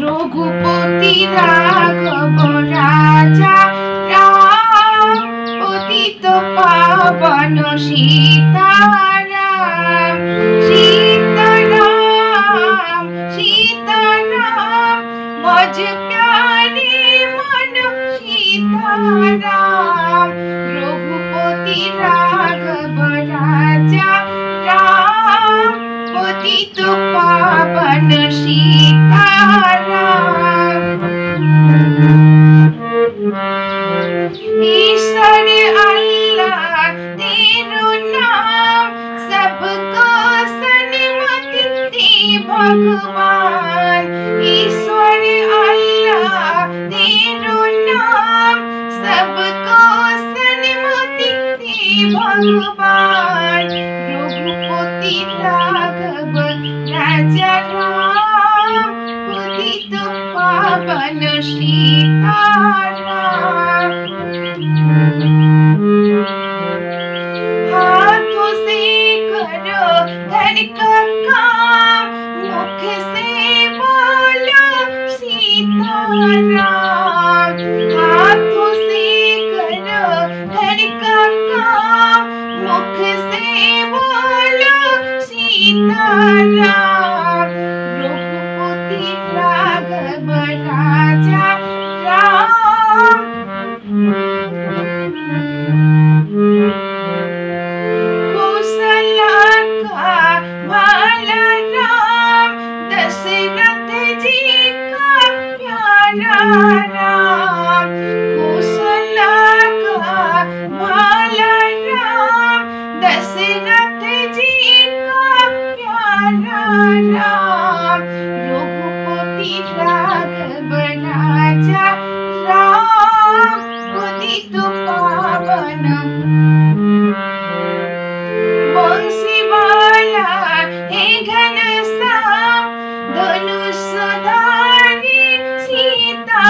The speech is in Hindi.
রঘুপতি রাঘব রাজা রাম, পতিত পাবন সীতারাম। সীতারাম সীতারাম ভজ প্যারে মন সীতারাম। রঘুপতি রাঘব রাজা রাম, পতিত পাবন সীতারাম। ईश्वर अल्लाह तेरो नाम, सबको सन्मति दे भगवान। ईश्वर अल्लाह तेरो नाम, सबको सन्मति दे भगवान। रघुपति राघव राजा राम, पतित पावन सीताराम। हाथों से करो घर का काम, मुख से बोलो सीताराम। हाथों से करो घर का काम, मुख से बोलो सीताराम। रघुपति राघव राजा राम। कौशल्या का भाला राम, दशरथ जी का प्यारा राम। कौशल्या का भाला राम, दशरथ जी का प्यारा राम। रघुपति राघव राजा राम, पतित पावन। बंसीवाला हे घनश्याम, धनुषधारी सीता